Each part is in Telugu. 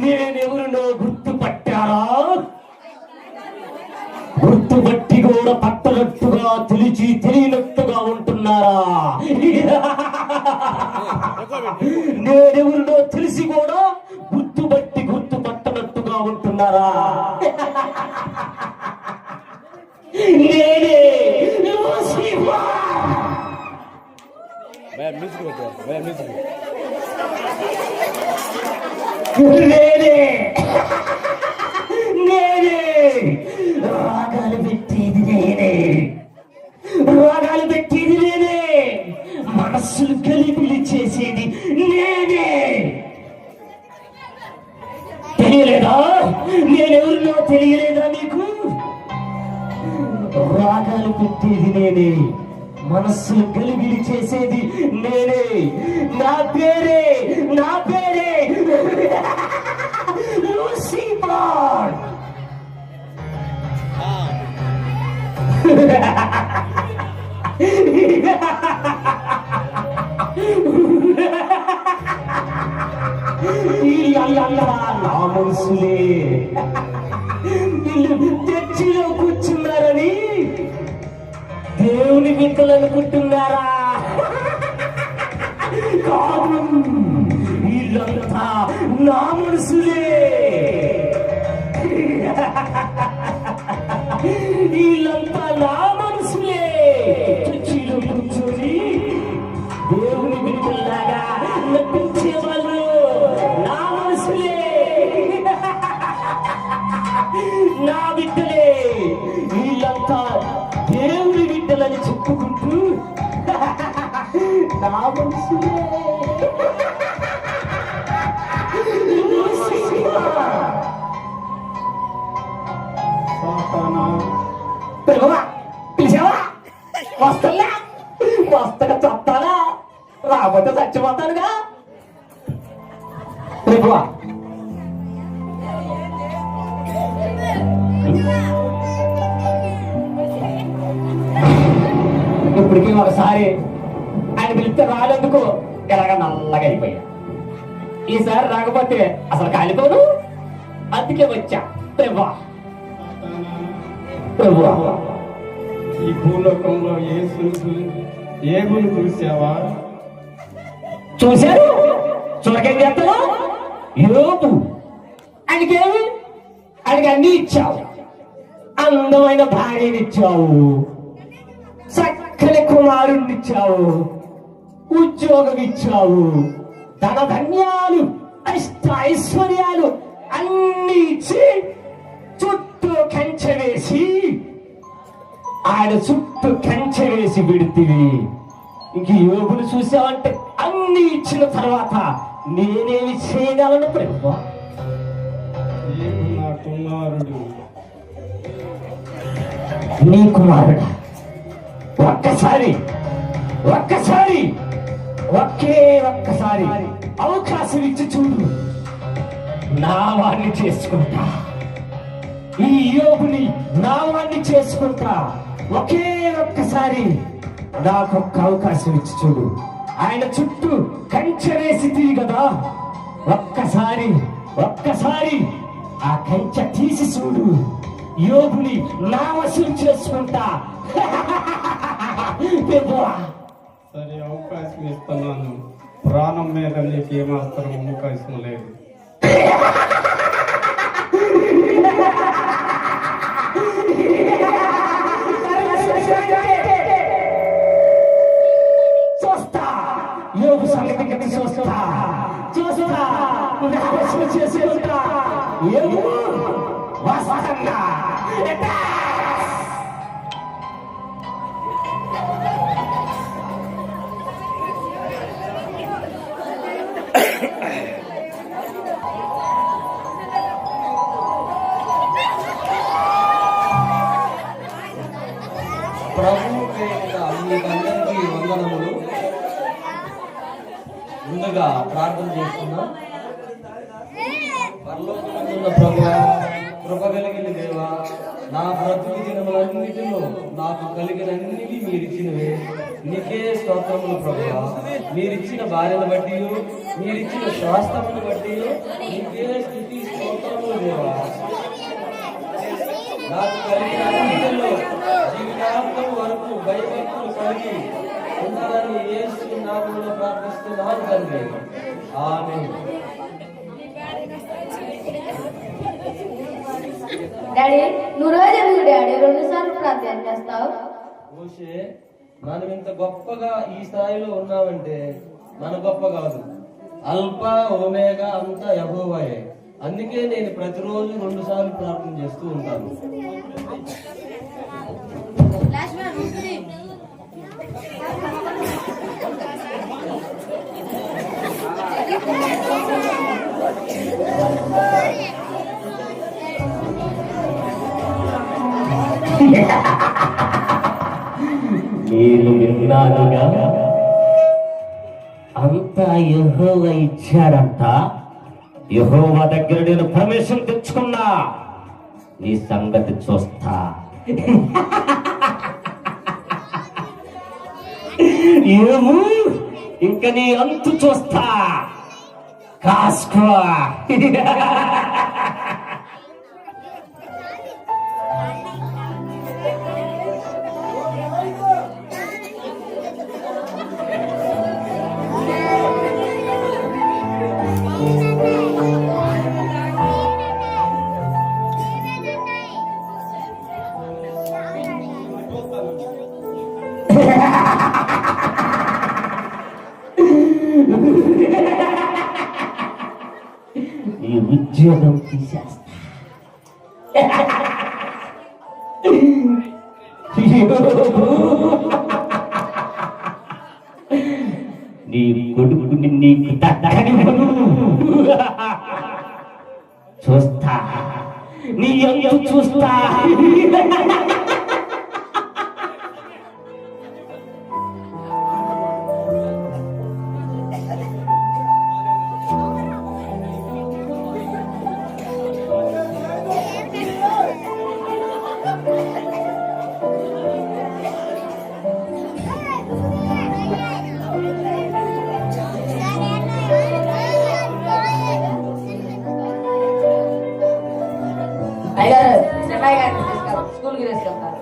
నేనెవరినో గుర్తుపట్టారా? గుర్తుపట్టి కూడా పట్టనట్టుగా తెలిసి తెలియనట్టుగా ఉంటున్నారా? నేనెవరినో తెలిసి కూడా గుర్తుపట్టి గుర్తుపట్టనట్టుగా ఉంటున్నారా? నేనే లూసిఫర్. నేనే రాగాలు పెట్టేది నేనే, రాగాలు పెట్టేది నేనే, మనస్సులు గలిబిలి చేసేది నేనే. తెలియలేదా? నేనెవరినో తెలియలేదా నీకు? రాగాలు పెట్టేది నేనే, మనస్సులు గలిబిలి చేసేది నేనే. నా పేరే లూసిఫర్. నా మనసులే చర్చిలో కూర్చున్నారని దేవుని బిడ్డలు అనుకుంటున్నారా? కాదు, వీళ్ళంతా నా మనసులే. వీళ్ళంతా నా మనసులే. చర్చిలో కూర్చొని దేవుని బిడ్డలాగా నటించేవాళ్ళు నా మనసులే, నా బిడ్డలే. వీళ్ళంతా దేవుని బిడ్డలని చెప్పుకుంటూ నా మనసులే. పిలిచావా? వస్తలే, వస్తగా చెప్తానా? రాబోతే చచ్చిపోతానుగా. ప్రభువా, ఇప్పటికీ ఒకసారి ఆయన పిలిస్తే రాలేందుకు ఎలాగ నల్లగా అయిపోయా. ఈసారి రాకపోతే అసలు కాలిపోను, అందుకే వచ్చా. ప్రభువా, ప్రభువా, ఈ భూలోకంలో ఏమును చూసావా? చూశారు. చూడకేం చేస్తాను? యోబు ఆయనకేమి? ఆయనకి అన్ని ఇచ్చావు. అందమైన భార్యనిచ్చావు, చక్కని కుమారుణ్ణిచ్చావు, ఉద్యోగం ఇచ్చావు, ధనధన్యాలు, ఐశ్వర్యాలు అన్ని ఇచ్చి చుట్టూ కంచె వేసి, ఆయన చుట్టూ కంచె వేసి విడితివి. ఇంక యోగులు చూసావంటే అన్ని ఇచ్చిన తర్వాత నేనేమి చేయగలను? ప్రభువా, నా కుమారుడు. నీ కుమారుడా? ఒక్కసారి ఒక్కసారి అవకాశం ఇచ్చి చూడు. నా వాణ్ణి చేసుకుంటా, ఈ యోగుని నా వాణ్ణి చేసుకుంటా. ఒకే ఒక్కసారి నాకొక్క అవకాశం ఇచ్చి చూడు. ఆయన చుట్టూ కంచె వేసి తీయి కదా. ఒక్కసారి ఆ కంచె తీసి చూడు. యోగుని నా వశం చేసుకుంటా. సరే, అవకాశం ఇస్తున్నాను. ప్రాణం మీద నీకు ఏమాత్రం అవకాశం లేదు. చూస్తా, యోగు సంగతి చూస్తా. చేసుకుంటా. యోగు వాస్తవంగా ప్రభు పేరిట మీకందరికీ వందనములు. ముందుగా ప్రార్థన చేస్తున్నాం. పరలోకమందున్న ప్రభువా, కృప కలిగిన దేవా, నా బ్రతుకు దినములన్నిటిలో నాకు కలిగినన్నిటి మీరిచ్చినవే. నీకే స్తోత్రములు ప్రభువా. మీరిచ్చిన భార్యను బట్టి, మీరిచ్చిన స్వాస్థ్యమును బట్టి నీకే స్తుతి స్తోత్రములు దేవా. నాకు కలిగిన అన్నిటిలో జీవితాంతం వరకు భయభక్తులు కలిగి ఉండాలని యేసు నామములో ప్రార్థిస్తున్నాను తండ్రి. ఆమేన్. డాడీ నువ్వు రోజు ఎందుకు డాడీ 2 సార్లు ప్రార్థన చేస్తావు? మోషే, మనం ఇంత గొప్పగా ఈ స్థాయిలో ఉన్నామంటే మన గొప్ప కాదు, అల్ఫా ఓమేగా అంతా యెహోవాయే. అందుకే నేను ప్రతిరోజు 2 సార్లు ప్రార్థన చేస్తూ ఉంటాను. నేను విన్నానుగా అంతా యెహోవా ఇచ్చాడంట. యెహోవా దగ్గర నేను పర్మిషన్ తెచ్చుకున్నా. నీ సంగతి చూస్తా. ఏమో ఇంక నీ అంతు చూస్తా. కాసుకో. ఈ ఉద్యోగం తీసేస్తా. నీ కొడుకుని నీకు దక్కనివ్వను. చూస్తా, నీ అంతు చూస్తా. అయ్యారు చెన్నై గారిని స్కూల్కి తీసుకెళ్తారు.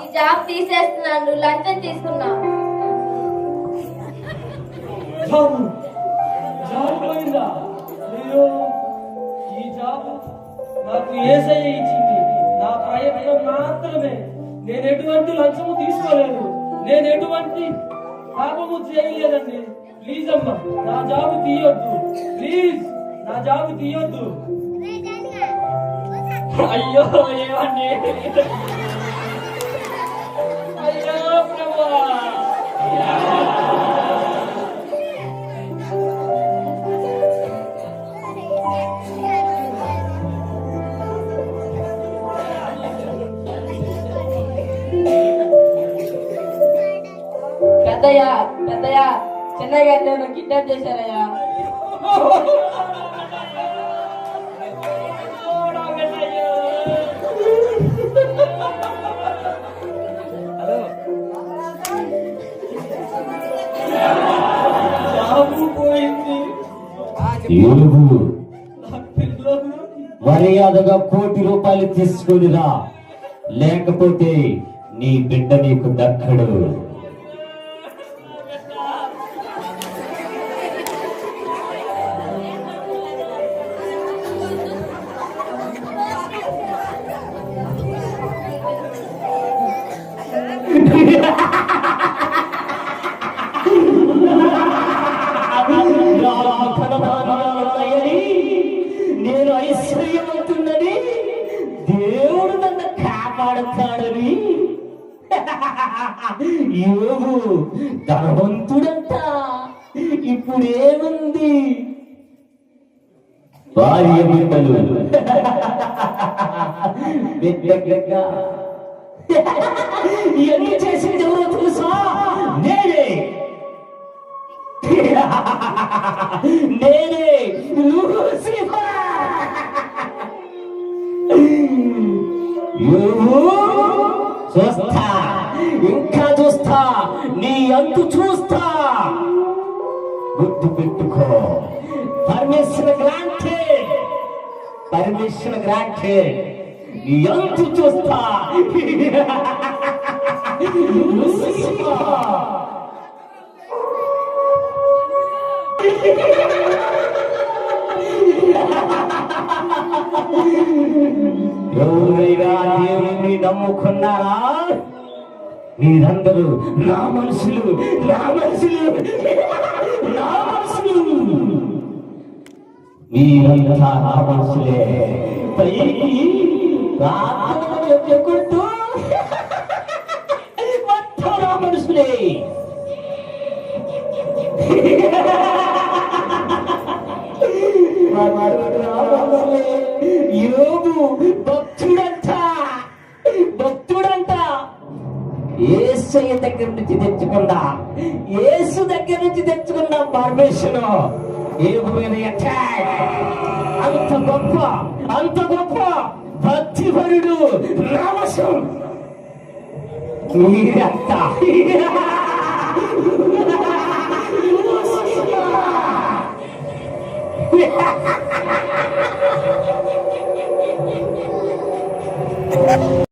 ఈ జాబ్ తీసేస్తున్నాను, లంచం తీసుకున్నావు. జాబ్ పోయిందా? అయ్యో, ఈ జాబ్ నాకు యేసయ్య ఇచ్చింది. నా ప్రయత్నం మాత్రమే. నేను ఎటువంటి లంచము తీసుకోలేదు, నేను ఎటువంటి పాపము చేయలేదండి. ప్లీజ్ అమ్మా, నా జాబ్ తీయొద్దు. ప్లీజ్ నా జాబ్ తీయొద్దు. అయ్యో ఏమండి, అయ్యో ప్రభువా. పెద్దయ్యా చెన్నై గారు నేను కిడ్నాప్ చేశారయ్యా. హలో ఏలుగు నా పిల్లలు మర్యాదగా ₹1,00,00,000 తీసుకునిరా, లేకపోతే నీ బిడ్డ నీకు దక్కడు. నేను ఐశ్వర్యవంతుడని దేవుడు నన్ను కాపాడుతాడని యోగు ధనవంతుడంట. ఇప్పుడేముంది? భార్య బిడ్డలు ఇవన్నీ చేసింది ఎవరో తెలుసా? నేనే నేనే లూసిఫర్. చూస్తా, ఇంకా చూస్తా, నీ అంతు చూస్తా. గుర్తు పెట్టుకో, పర్మిషన్ గ్రాంటెడ్, పర్మిషన్ గ్రాంటెడ్. నీ అంతు చూస్తా. ఎవరైనా దేవుని నమ్ముకున్నారా? మీరందరూ నా మనుషులు, నా మనుషులు, నా మనుషులు. మీరంతా నా మనుషులే. పైకి ప్రార్థనలు చెప్పుకుంటూ మొత్తం నా మనుషులే. యోగు భక్తుడంట, భక్తుడంట. యేసయ్య దగ్గర నుంచి తెచ్చుకున్నా, యేసు దగ్గర నుంచి తెచ్చుకున్న పర్మిషన్ యోగు మీద అటాక్. అంత గొప్ప, అంత గొప్ప భక్తిపరుడు రామసం. మీరంతా Yeah.